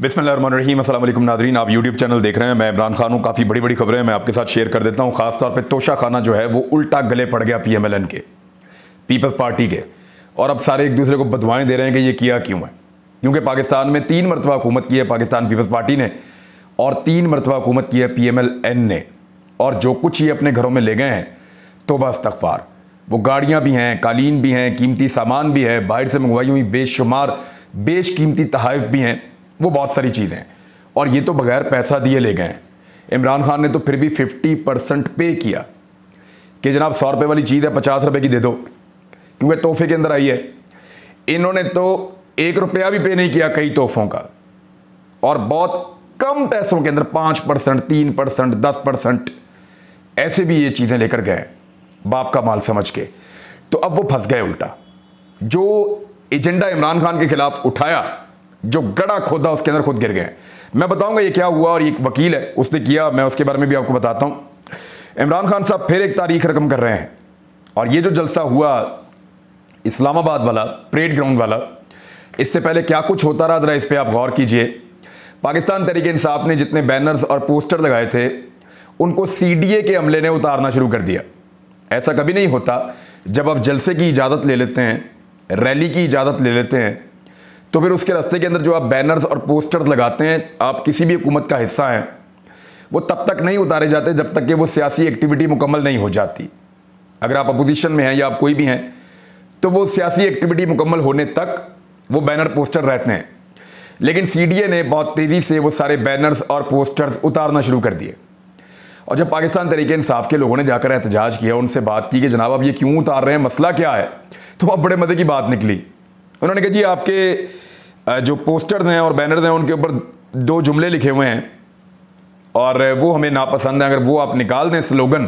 बिस्मिल्लाहिर्रहमानिर्रहीम। अस्सलाम वालेकुम नादरीन, आप यूट्यूब चैनल देख रहे हैं। मैं इमरान खान हूँ। काफ़ी बड़ी बड़ी खबरें मैं आपके साथ शेयर कर देता हूँ। ख़ासतौर पे तोशा खाना जो है वो उल्टा गले पड़ गया PMLN के, पीपल्स पार्टी के, और अब सारे एक दूसरे को बदवाएँ दे रहे हैं कि ये किया क्यों है। क्योंकि पाकिस्तान में 3 मरतबा हुकूमत की है पाकिस्तान पीपल्स पार्टी ने, और 3 मरतबा हुकूमत की है PMLN ने, और जो कुछ ये अपने घरों में ले गए हैं तौबा इस्तग़फ़ार। वो गाड़ियाँ भी हैं, कालीन भी हैं, कीमती सामान भी है, बाहर से मंगवाई हुई बेशुमार बेशकीमती तहाइफ भी हैं, वो बहुत सारी चीज़ें हैं, और ये तो बगैर पैसा दिए ले गए हैं। इमरान खान ने तो फिर भी 50% पे किया कि जनाब 100 रुपये वाली चीज़ है 50 रुपये की दे दो, क्योंकि तोहफे के अंदर आई है। इन्होंने तो 1 रुपया भी पे नहीं किया कई तोहफों का, और बहुत कम पैसों के अंदर 5%, 3%, 10% ऐसे भी ये चीज़ें लेकर गए बाप का माल समझ के। तो अब वो फंस गए उल्टा। जो एजेंडा इमरान खान के खिलाफ उठाया, जो गड़ा खोदा, उसके अंदर खुद गिर गए। मैं बताऊंगा ये क्या हुआ, और एक वकील है उसने किया, मैं उसके बारे में भी आपको बताता हूं। इमरान खान साहब फिर एक तारीख रकम कर रहे हैं, और ये जो जलसा हुआ इस्लामाबाद वाला, परेड ग्राउंड वाला, इससे पहले क्या कुछ होता रहा, जरा इस पर आप गौर कीजिए। पाकिस्तान तहरीक इंसाफ ने जितने बैनर्स और पोस्टर लगाए थे उनको CDA के अमले ने उतारना शुरू कर दिया। ऐसा कभी नहीं होता। जब आप जलसे की इजाज़त ले लेते हैं, रैली की इजाज़त ले लेते हैं, तो फिर उसके रास्ते के अंदर जो आप बैनर्स और पोस्टर्स लगाते हैं, आप किसी भी हुकूमत का हिस्सा हैं, वो तब तक नहीं उतारे जाते जब तक कि वो सियासी एक्टिविटी मुकम्मल नहीं हो जाती। अगर आप अपोजिशन में हैं या आप कोई भी हैं, तो वो सियासी एक्टिविटी मुकम्मल होने तक वो बैनर पोस्टर रहते हैं। लेकिन CDA ने बहुत तेज़ी से वो सारे बैनर्स और पोस्टर्स उतारना शुरू कर दिए, और जब पाकिस्तान तहरीक इंसाफ के लोगों ने जाकर एहतजाज किया, उनसे बात की कि जनाब अब ये क्यों उतार रहे हैं, मसला क्या है, तो अब बड़े मज़े की बात निकली। उन्होंने कहा जी आपके जो पोस्टर्स हैं और बैनर्स हैं उनके ऊपर 2 जुमले लिखे हुए हैं, और वो हमें नापसंद है, अगर वो आप निकाल दें स्लोगन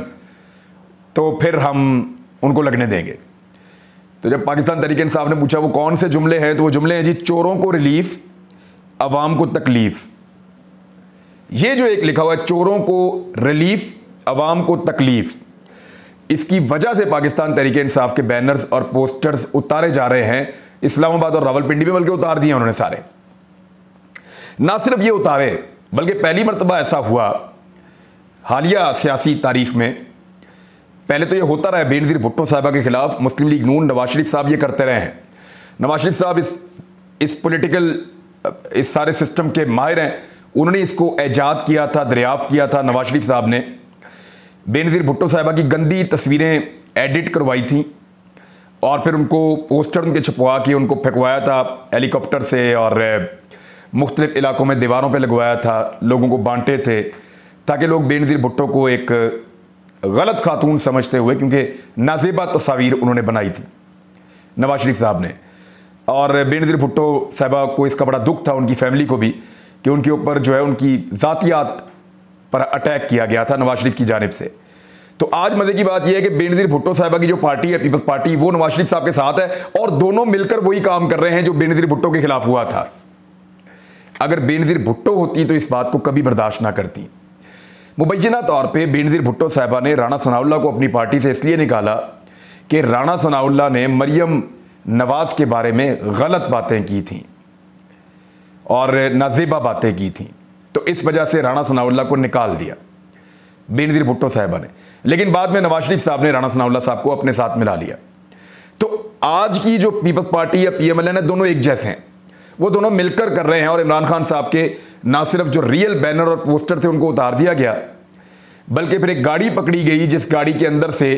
तो फिर हम उनको लगने देंगे। तो जब पाकिस्तान तहरीक इंसाफ ने पूछा वो कौन से जुमले हैं, तो वो जुमले हैं जी, चोरों को रिलीफ, अवाम को तकलीफ। ये जो एक लिखा हुआ है, चोरों को रिलीफ, अवाम को तकलीफ, इसकी वजह से पाकिस्तान तहरीक इंसाफ के बैनर्स और पोस्टर्स उतारे जा रहे हैं इस्लामाबाद और रावलपिंडी में, बल्कि उतार दिए उन्होंने सारे। ना सिर्फ ये उतारे, बल्कि पहली मरतबा ऐसा हुआ हालिया सियासी तारीख में। पहले तो ये होता रहा है बेनज़ीर भुट्टो साहिबा के खिलाफ, मुस्लिम लीग नून, नवाज शरीफ साहब ये करते रहे हैं। नवाज शरीफ साहब इस पॉलिटिकल, इस सारे सिस्टम के माहिर हैं। उन्होंने इसको ऐजाद किया था, दरियाफ्त किया था नवाज शरीफ साहब ने। बेनज़ीर भुट्टो साहिबा की गंदी तस्वीरें एडिट करवाई थी, और फिर उनको पोस्टर उनके छपवा के उनको फेंकवाया था हेलीकॉप्टर से, और मुख्तलिफ इलाकों में दीवारों पे लगवाया था, लोगों को बांटे थे, ताकि लोग बेनज़ीर भुट्टो को एक गलत खातून समझते हुए, क्योंकि नाजेबा तस्वीर उन्होंने बनाई थी नवाज शरीफ साहब ने। और बेनज़ीर भुट्टो साहिबा को इसका बड़ा दुख था, उनकी फैमिली को भी, कि उनके ऊपर जो है उनकी ज़ातियात पर अटैक किया गया था नवाज शरीफ की जानिब से। तो आज मजे की बात यह है कि बेनज़ीर भुट्टो साहिबा की जो पार्टी है पीपल्स पार्टी, वो नवाज शरीफ साहब के साथ है, और दोनों मिलकर वही काम कर रहे हैं जो बेनज़ीर भुट्टो के खिलाफ हुआ था। अगर बेनज़ीर भुट्टो होती तो इस बात को कभी बर्दाश्त ना करती। मुबैना तौर पे बेनज़ीर भुट्टो साहिबा ने राना सनाउल्लाह को अपनी पार्टी से इसलिए निकाला कि राना सनाउल्लाह ने मरियम नवाज के बारे में गलत बातें की थी और नाजेबा बातें की थी, तो इस वजह से राना सनाउल्लाह को निकाल दिया बेनज़ीर भुट्टो साहिबा ने। लेकिन बाद में नवाज शरीफ साहब ने राना सनाउल्लाह साहब को अपने साथ मिला लिया। तो आज की जो पीपल्स पार्टी या PMLN है, दोनों एक जैसे हैं, वो दोनों मिलकर कर रहे हैं। और इमरान खान साहब के ना सिर्फ जो रियल बैनर और पोस्टर थे उनको उतार दिया गया, बल्कि फिर एक गाड़ी पकड़ी गई जिस गाड़ी के अंदर से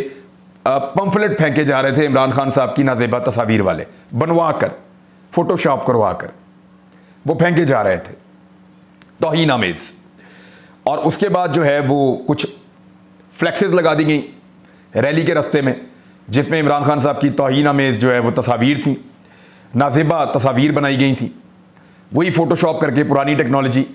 पंफलेट फेंके जा रहे थे इमरान खान साहब की नाजेबा तस्वीर वाले, बनवा कर, फोटोशॉप करवा कर वो फेंके जा रहे थे, तौहीन आमेज़। और उसके बाद जो है वो कुछ फ्लैक्सेस लगा दी गई रैली के रास्ते में, जिसमें इमरान खान साहब की तौहीन आमेज़ जो है वो तस्वीर थी, नाजेबा तस्वीर बनाई गई थी, वही फोटोशॉप करके पुरानी टेक्नोलॉजी,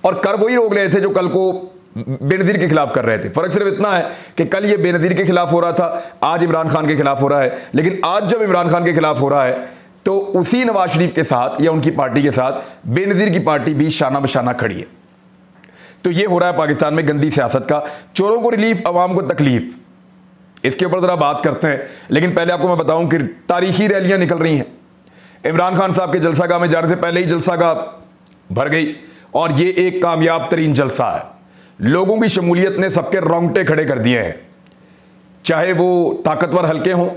और कर वही लोग रहे थे जो कल को बेनज़ीर के खिलाफ कर रहे थे। फ़र्क सिर्फ इतना है कि कल ये बेनज़ीर के खिलाफ हो रहा था, आज इमरान खान के खिलाफ हो रहा है। लेकिन आज जब इमरान खान के खिलाफ हो रहा है, तो उसी नवाज शरीफ के साथ या उनकी पार्टी के साथ बेनज़ीर की पार्टी भी शाना बशाना खड़ी है। तो ये हो रहा है पाकिस्तान में गंदी सियासत का, चोरों को रिलीफ, अवाम को तकलीफ। इसके ऊपर ज़रा बात करते हैं, लेकिन पहले आपको मैं बताऊं कि तारीखी रैलियां निकल रही हैं। इमरान खान साहब के जलसागाह में जाने से पहले ही जलसागाह भर गई, और ये एक कामयाब तरीन जलसा है। लोगों की शमूलियत ने सबके रोंगटे खड़े कर दिए हैं, चाहे वो ताकतवर हल्के हों,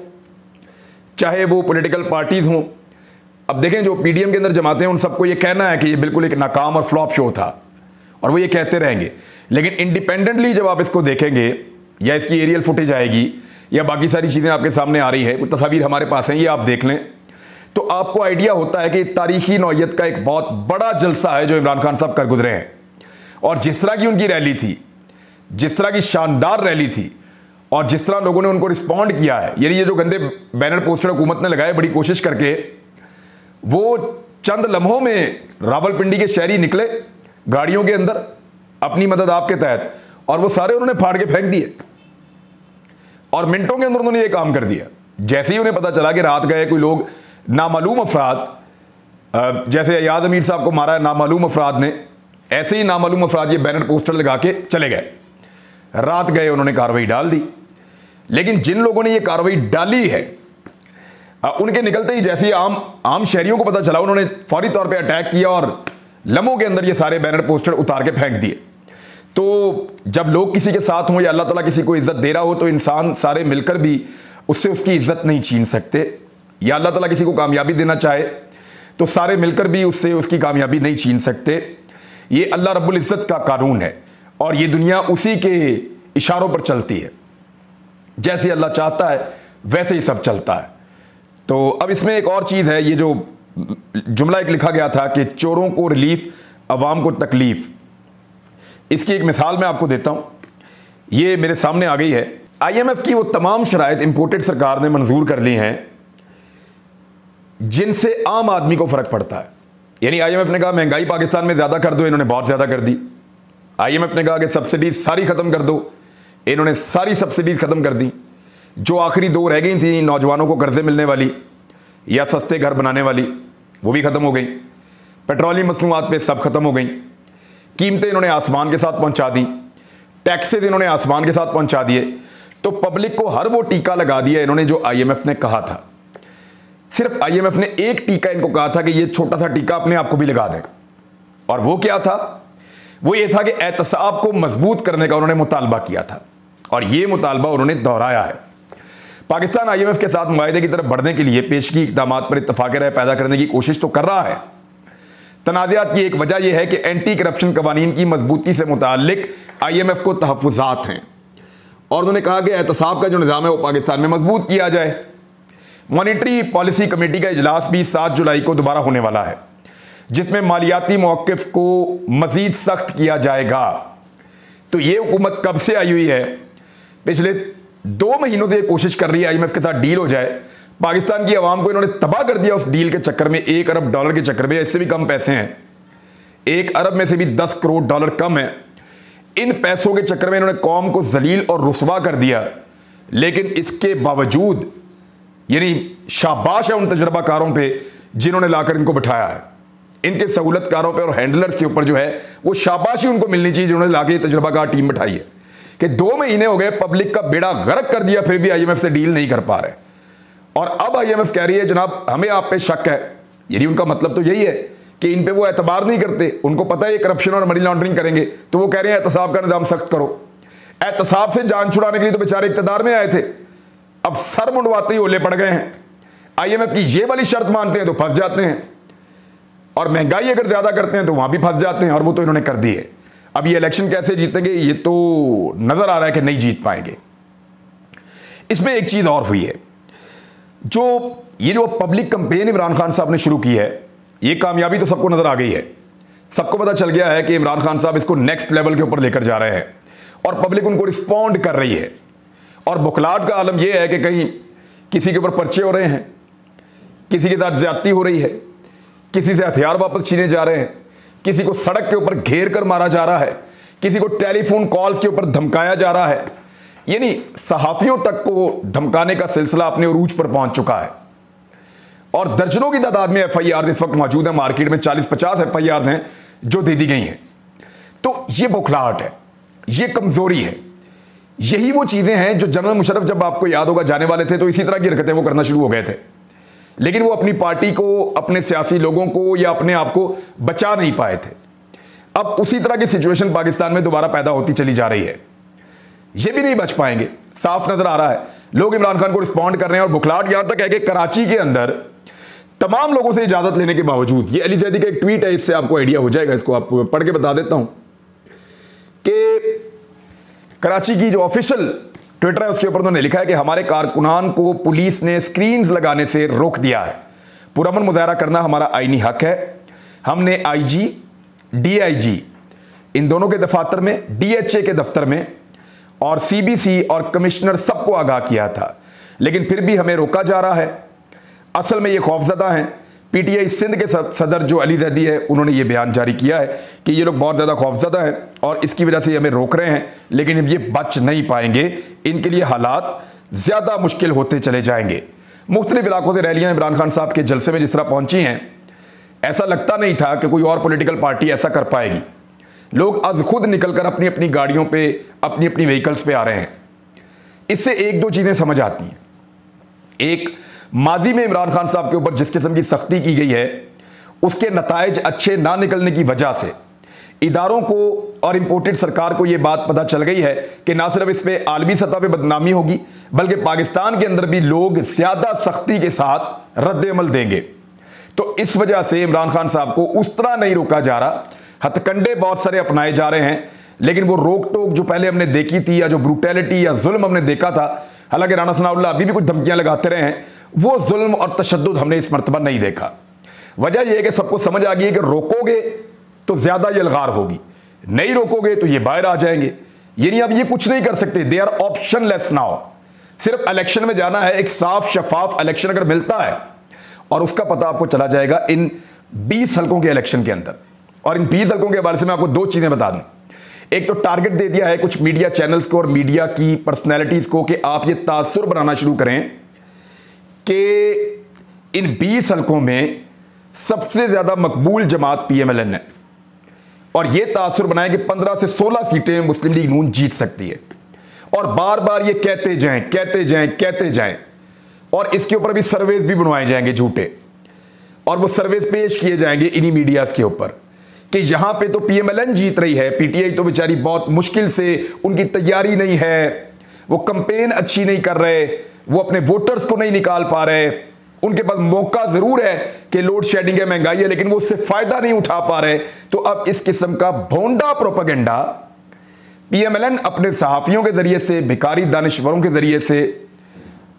चाहे वो पॉलिटिकल पार्टीज हों। अब देखें, जो पीडीएम के अंदर जमाते हैं उन सबको ये कहना है कि ये बिल्कुल एक नाकाम और फ्लॉप शो था, और वो ये कहते रहेंगे। लेकिन इंडिपेंडेंटली जब आप इसको देखेंगे, या इसकी एरियल फुटेज आएगी, या बाकी सारी चीज़ें आपके सामने आ रही है, कुछ तस्वीर हमारे पास हैं, ये आप देख लें, तो आपको आइडिया होता है कि तारीखी नौयत का एक बहुत बड़ा जलसा है जो इमरान खान साहब कर गुजरे हैं। और जिस तरह की उनकी रैली थी, जिस तरह की शानदार रैली थी, और जिस तरह लोगों ने उनको रिस्पॉन्ड किया है, यानी ये जो गंदे बैनर पोस्टर हुकूमत ने लगाए बड़ी कोशिश करके, वो चंद लम्हों में रावलपिंडी के शहरी निकले गाड़ियों के अंदर अपनी मदद आपके तहत, और वो सारे उन्होंने फाड़ के फेंक दिए, और मिनटों के अंदर उन्होंने ये काम कर दिया। जैसे ही उन्हें पता चला कि रात गए कोई लोग नामालूम अफराद, जैसे अयाद अमीर साहब को मारा है नामालूम अफराद ने, ऐसे ही नामालूम अफराद ये बैनर पोस्टर लगा के चले गए। रात गए उन्होंने कार्रवाई डाल दी। लेकिन जिन लोगों ने ये कार्रवाई डाली है, उनके निकलते ही जैसे ही आम शहरियों को पता चला, उन्होंने फौरी तौर पे अटैक किया और लम्हों के अंदर ये सारे बैनर पोस्टर उतार के फेंक दिए। तो जब लोग किसी के साथ हों या अल्लाह ताला किसी को इज्जत दे रहा हो, तो इंसान सारे मिलकर भी उससे उसकी इज्जत नहीं छीन सकते, या अल्लाह ताला किसी को कामयाबी देना चाहे तो सारे मिलकर भी उससे उसकी कामयाबी नहीं छीन सकते। ये अल्लाह रब्बुल इज्जत का कानून है, और ये दुनिया उसी के इशारों पर चलती है। जैसे अल्लाह चाहता है वैसे ही सब चलता है। तो अब इसमें एक और चीज़ है, ये जो जुमला एक लिखा गया था कि चोरों को रिलीफ, अवाम को तकलीफ, इसकी एक मिसाल मैं आपको देता हूं। ये मेरे सामने आ गई है। आईएमएफ की वो तमाम शराइत इंपोर्टेड सरकार ने मंजूर कर ली हैं जिनसे आम आदमी को फर्क पड़ता है। यानी आईएमएफ ने कहा महंगाई पाकिस्तान में ज्यादा कर दो, इन्होंने बहुत ज्यादा कर दी। आईएमएफ ने कहा कि सब्सिडीज सारी खत्म कर दो, इन्होंने सारी सब्सिडीज खत्म कर दी। जो आखिरी दो रह गई थी नौजवानों को कर्जे मिलने वाली या सस्ते घर बनाने वाली, वो भी खत्म हो गई। पेट्रोलियम मसनूआत पे सब खत्म हो गई। कीमतें इन्होंने आसमान के साथ पहुंचा दी, टैक्सेस इन्होंने आसमान के साथ पहुंचा दिए। तो पब्लिक को हर वो टीका लगा दिया इन्होंने जो आईएमएफ ने कहा था। सिर्फ आईएमएफ ने एक टीका इनको कहा था कि ये छोटा सा टीका अपने आप को भी लगा दें, और वो क्या था? वो ये था कि एहतसाब को मजबूत करने का उन्होंने मुतालबा किया था, और ये मुतालबा उन्होंने दोहराया है। पाकिस्तान आईएमएफ के साथ मुआहिदे की तरफ बढ़ने के लिए पेशगी इक़दामात पर इत्तफाक़ राय पैदा करने की कोशिश तो कर रहा है। तनाज़ात की एक वजह यह है कि एंटी करप्शन कवानीन की मजबूती से मुताल्लिक आईएमएफ को तहफ़्फ़ुज़ात हैं, और उन्होंने कहा कि एहतसाब का जो निज़ाम है वो पाकिस्तान में मजबूत किया जाए। मॉनिटरी पॉलिसी कमेटी का इजलास भी 7 जुलाई को दोबारा होने वाला है, जिसमें मालियाती मौक़िफ़ को मज़ीद सख्त किया जाएगा। तो ये हुकूमत कब से आई हुई है? पिछले 2 महीनों से ये कोशिश कर रही है आईएमएफ के साथ डील हो जाए। पाकिस्तान की आवाम को इन्होंने तबाह कर दिया उस डील के चक्कर में। $1 अरब के चक्कर में, इससे भी कम पैसे हैं, 1 अरब में से भी $10 करोड़ कम है। इन पैसों के चक्कर में इन्होंने कौम को जलील और रुसवा कर दिया। लेकिन इसके बावजूद यानी शाबाश है उन तजर्बाकारों पे जिन्होंने लाकर इनको बिठाया है। इनके सहूलतकारों पे और हैंडलर्स के ऊपर जो है वो शाबाशी उनको मिलनी चाहिए जिन्होंने लाके तजर्बाकार टीम बिठाई है। कि 2 महीने हो गए पब्लिक का बेड़ा गर्क कर दिया, फिर भी आईएमएफ से डील नहीं कर पा रहे। और अब आईएमएफ कह रही है जनाब हमें आप पे शक है। यानी उनका मतलब तो यही है कि इन पे वो एतबार नहीं करते, उनको पता है करप्शन और मनी लॉन्ड्रिंग करेंगे, तो वो कह रहे हैं एहतसाब का निजाम सख्त करो। एहतसाब से जान छुड़ाने के लिए तो बेचारे इक़्तिदार में आए थे, अब सर मुंडवाते ही ओले पड़ गए हैं। आईएमएफ की ये वाली शर्त मानते हैं तो फंस जाते हैं, और महंगाई अगर ज्यादा करते हैं तो वहां भी फंस जाते हैं, और वो तो इन्होंने कर दी है। अब ये इलेक्शन कैसे जीतेंगे ये तो नजर आ रहा है कि नहीं जीत पाएंगे। इसमें एक चीज और हुई है, जो पब्लिक कैंपेन इमरान खान साहब ने शुरू की है, ये कामयाबी तो सबको नजर आ गई है। सबको पता चल गया है कि इमरान खान साहब इसको नेक्स्ट लेवल के ऊपर लेकर जा रहे हैं, और पब्लिक उनको रिस्पॉन्ड कर रही है। और बुखलाहट का आलम यह है कि कहीं किसी के ऊपर पर्चे हो रहे हैं, किसी के साथ ज्यादती हो रही है, किसी से हथियार वापस छीने जा रहे हैं, किसी को सड़क के ऊपर घेर कर मारा जा रहा है, किसी को टेलीफोन कॉल्स के ऊपर धमकाया जा रहा है। यानी सहाफियों तक को धमकाने का सिलसिला अपने उरूज पर पहुंच चुका है, और दर्जनों की तादाद में एफआईआर इस वक्त मौजूद है। मार्केट में 40-50 एफआईआर हैं जो दे दी गई हैं। तो ये बौखलाहट है, ये कमजोरी है। यही वो चीजें हैं जो जनरल मुशर्रफ जब आपको याद होगा जाने वाले थे तो इसी तरह की हरकतें वो करना शुरू हो गए थे, लेकिन वो अपनी पार्टी को, अपने सियासी लोगों को या अपने आप को बचा नहीं पाए थे। अब उसी तरह की सिचुएशन पाकिस्तान में दोबारा पैदा होती चली जा रही है। ये भी नहीं बच पाएंगे, साफ नजर आ रहा है। लोग इमरान खान को रिस्पॉन्ड कर रहे हैं और बुखलाहट यहां तक है कि कराची के अंदर तमाम लोगों से इजाजत लेने के बावजूद, ये अली जैदी का एक ट्वीट है, इससे आपको आइडिया हो जाएगा, इसको आप पढ़ के बता देता हूं कि कराची की जो ऑफिशियल ट्विटर है उसके ऊपर उन्होंने लिखा है कि हमारे कारकुनान को पुलिस ने स्क्रीन लगाने से रोक दिया है। पुरअमन मुजाहरा करना हमारा आईनी हक है। हमने आईजी, डीआईजी इन दोनों के दफातर में, डीएचए के दफ्तर में और सीबीसी और कमिश्नर सबको आगाह किया था, लेकिन फिर भी हमें रोका जा रहा है। असल में ये खौफजदा हैं। पीटीआई सिंध के सदर जो अली जैदी है उन्होंने ये बयान जारी किया है कि ये लोग बहुत ज़्यादा खौफजदा हैं और इसकी वजह से हमें रोक रहे हैं, लेकिन अब ये बच नहीं पाएंगे। इनके लिए हालात ज़्यादा मुश्किल होते चले जाएंगे। मुख्तलिफ इलाकों से रैलियाँ इमरान खान साहब के जलसे में जिस तरह पहुँची हैं, ऐसा लगता नहीं था कि कोई और पॉलिटिकल पार्टी ऐसा कर पाएगी। लोग आज खुद निकलकर अपनी अपनी गाड़ियों पे, अपनी अपनी व्हीकल्स पे आ रहे हैं। इससे एक दो चीज़ें समझ आती हैं। एक, माजी में इमरान खान साहब के ऊपर जिस किस्म की सख्ती की गई है उसके नताइज अच्छे ना निकलने की वजह से इदारों को और इंपोर्टेड सरकार को यह बात पता चल गई है कि ना सिर्फ इस पे आलमी सतह पे बदनामी होगी, बल्कि पाकिस्तान के अंदर भी लोग ज्यादा सख्ती के साथ रद्द-ए-अमल देंगे। तो इस वजह से इमरान खान साहब को उस तरह नहीं रोका जा रहा। हथकंडे बहुत सारे अपनाए जा रहे हैं, लेकिन वो रोक टोक जो पहले हमने देखी थी या जो ब्रूटैलिटी या जुल्म हमने देखा था, हालांकि राना सनाउल्लाह अभी भी कुछ धमकियां लगाते रहे हैं, वो जुल्म और तशद्दुद हमने इस मर्तबा नहीं देखा। वजह यह है कि सबको समझ आ गई है कि रोकोगे तो ज्यादा ये अलगार होगी, नहीं रोकोगे तो ये बाहर आ जाएंगे। यानी अब ये कुछ नहीं कर सकते, दे आर ऑप्शनलेस नाउ। सिर्फ इलेक्शन में जाना है, एक साफ शफाफ इलेक्शन अगर मिलता है, और उसका पता आपको चला जाएगा इन 20 हल्कों के इलेक्शन के अंदर। और इन 20 हल्कों के बारे में मैं आपको दो चीजें बता दूं। एक तो टारगेट दे दिया है कुछ मीडिया चैनल्स को और मीडिया की पर्सनैलिटीज को कि आप ये तासुर बनाना शुरू करें कि इन 20 हल्कों में सबसे ज्यादा मकबूल जमात पीएमएलएन है, और यह तासुर बनाए कि 15 से 16 सीटें मुस्लिम लीग नून जीत सकती है। और बार बार ये कहते जाएं, कहते जाएं, कहते जाएं, और इसके ऊपर भी सर्वेज भी बनवाए जाएंगे झूठे, और वो सर्वेज पेश किए जाएंगे इन्हीं मीडियाज के ऊपर कि यहां पे तो पीएमएलएन जीत रही है, पीटीआई तो बेचारी बहुत मुश्किल से, उनकी तैयारी नहीं है, वो कैंपेन अच्छी नहीं कर रहे, वो अपने वोटर्स को नहीं निकाल पा रहे, उनके पास मौका जरूर है कि लोड शेडिंग है, महंगाई है, लेकिन वो उससे फायदा नहीं उठा पा रहे। तो अब इस किस्म का भोंडा प्रोपेगेंडा पीएमएलएन अपने सहाफियों के जरिए से, भिखारी दानिश्वरों के जरिए से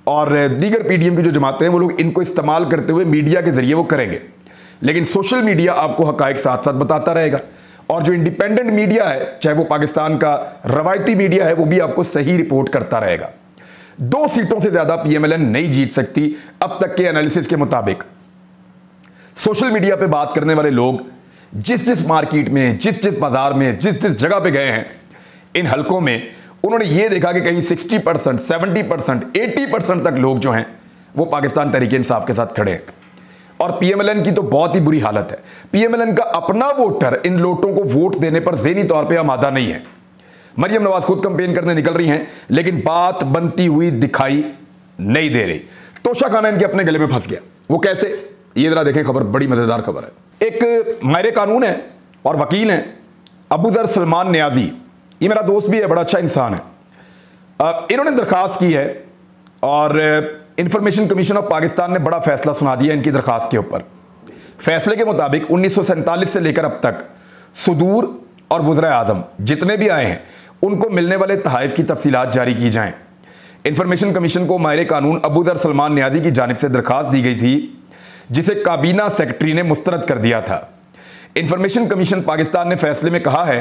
और दीगर पीडीएम की जो जमातें हैं वो लोग इनको इस्तेमाल करते हुए मीडिया के जरिए वो करेंगे। लेकिन सोशल मीडिया आपको हकायक साथ साथ बताता रहेगा, और जो इंडिपेंडेंट मीडिया है, चाहे वो पाकिस्तान का रवायती मीडिया है, वो भी आपको सही रिपोर्ट करता रहेगा। 2 सीटों से ज्यादा पीएमएलएन नहीं जीत सकती अब तक के एनालिसिस के मुताबिक। सोशल मीडिया पे बात करने वाले लोग जिस जिस मार्केट में, जिस जिस बाजार में, जिस जिस जगह पे गए हैं इन हलकों में, उन्होंने ये देखा कि कहीं 60%, 70%, 80% तक लोग जो हैं वो पाकिस्तान तहरीक-ए-इंसाफ के साथ खड़े हैं। और पीएमएलएन की तो बहुत ही बुरी हालत है। पीएमएलएन का अपना वोटर इन लोटों को वोट देने पर ज़हनी तौर पे आमादा नहीं है। मरियम नवाज खुद कैंपेन करने निकल रही हैं, लेकिन बात बनती हुई दिखाई नहीं दे रही। तोशा खाना इनके अपने गले में फंस गया। वो कैसे, ये जरा देखें खबर, बड़ी मजेदार खबर है। एक माहिर कानून है और वकील हैं अबू जर सलमान नियाजी, ये मेरा दोस्त भी है, बड़ा अच्छा इंसान है। इन्होंने दरखास्त की है और इंफॉर्मेशन कमीशन ऑफ पाकिस्तान ने बड़ा फैसला सुना दिया इनकी दरखास्त के ऊपर। फैसले के मुताबिक 1947 से लेकर अब तक सुदूर और वज़ीर आज़म जितने भी आए हैं उनको मिलने वाले तहाइफ की तफसीलात जारी की जाएं। इंफॉर्मेशन कमीशन को माहिर कानून अबू जर सलमान नियाजी की जानिब से दरखास्त दी गई थी, जिसे काबीना सेक्रेटरी ने मुस्तरद कर दिया था। इंफॉर्मेशन कमीशन पाकिस्तान ने फैसले में कहा है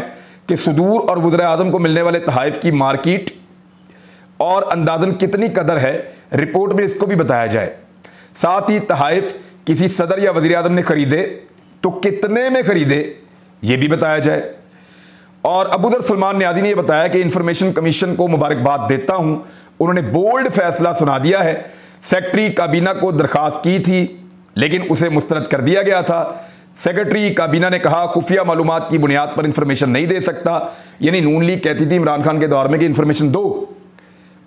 कि सुदूर और वज़ीर आज़म को मिलने वाले तहाइफ की मार्केट और अंदाजन कितनी कदर है, रिपोर्ट में इसको भी बताया जाए। साथ ही तहाइफ किसी सदर या वज़ीर आज़म ने खरीदे तो कितने में खरीदे, यह भी बताया जाए। और अबू जर सलमान नियाजी ने यह बताया कि इंफॉर्मेशन कमीशन को मुबारकबाद देता हूं, उन्होंने बोल्ड फैसला सुना दिया है। सेक्रेटरी काबीना को दरखास्त की थी लेकिन उसे मुस्तरद कर दिया गया था। सेक्रेटरी काबीना ने कहा खुफिया मालूमात की बुनियाद पर इंफॉर्मेशन नहीं दे सकता। यानी नून लीग कहती थी इमरान खान के दौर में कि इंफॉर्मेशन दो,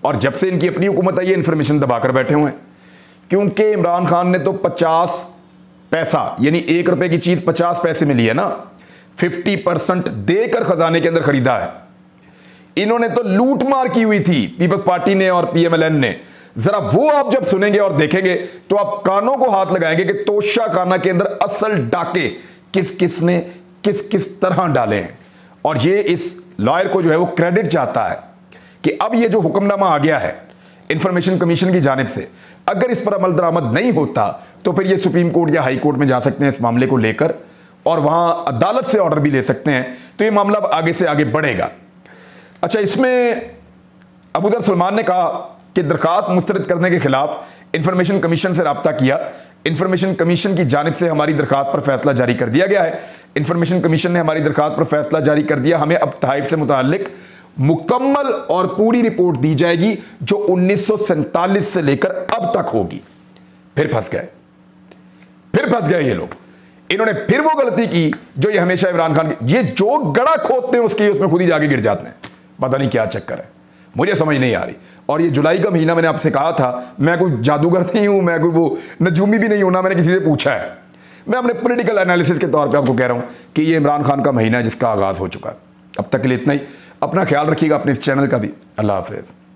और जब से इनकी अपनी हुकूमत आई है इंफॉर्मेशन दबाकर बैठे हुए हैं, क्योंकि इमरान खान ने तो 50 पैसा यानी 1 रुपए की चीज 50 पैसे में ली है ना। 50% देकर खजाने के अंदर खरीदा है। इन्होंने तो लूटमार की हुई थी पीपल्स पार्टी ने और पीएमएलएन ने। जरा वो आप जब सुनेंगे और देखेंगे तो आप कानों को हाथ लगाएंगे कि तोशाखाना के अंदर असल डाके किस किस ने किस किस तरह डाले हैं। और ये इस लॉयर को जो है वो क्रेडिट चाहता है कि अब ये जो हुक्मनामा आ गया है इंफॉर्मेशन कमीशन की जानिब से, अगर इस पर अमल दरामद नहीं होता तो फिर ये सुप्रीम कोर्ट या हाई कोर्ट में जा सकते हैं इस मामले को लेकर और वहां अदालत से ऑर्डर भी ले सकते हैं। तो ये मामला अब आगे से आगे बढ़ेगा। अच्छा, इसमें अबूदर सलमान ने कहा कि दरखास्त मुस्तरद करने के खिलाफ इंफॉर्मेशन कमीशन से रब्ता किया। इंफॉर्मेशन कमीशन की जानिब से हमारी दरखास्त पर फैसला जारी कर दिया गया है। इंफॉर्मेशन कमीशन ने हमारी दरखास्त पर फैसला जारी कर दिया। हमें अब तहफ़ से मुताल्लिक मुकम्मल और पूरी रिपोर्ट दी जाएगी जो 1947 से लेकर अब तक होगी। फिर फंस गए ये लोग। इन्होंने फिर वो गलती की जो ये हमेशा इमरान खान की, ये जो गड़ा खोदते हैं उसमें खुद ही जाके गिर जाते हैं। पता नहीं क्या चक्कर है, मुझे समझ नहीं आ रही। और ये जुलाई का महीना, मैंने आपसे कहा था मैं कोई जादूगर नहीं हूं, मैं कोई वो नजूमी भी नहीं हूं, ना मैंने किसी से पूछा है। मैं अपने पॉलिटिकल एनालिसिस के तौर पे आपको कह रहा हूं कि ये इमरान खान का महीना है जिसका आगाज हो चुका है। अब तक के लिए इतना ही। अपना ख्याल रखिएगा, अपने इस चैनल का भी। अल्लाह हाफिज़।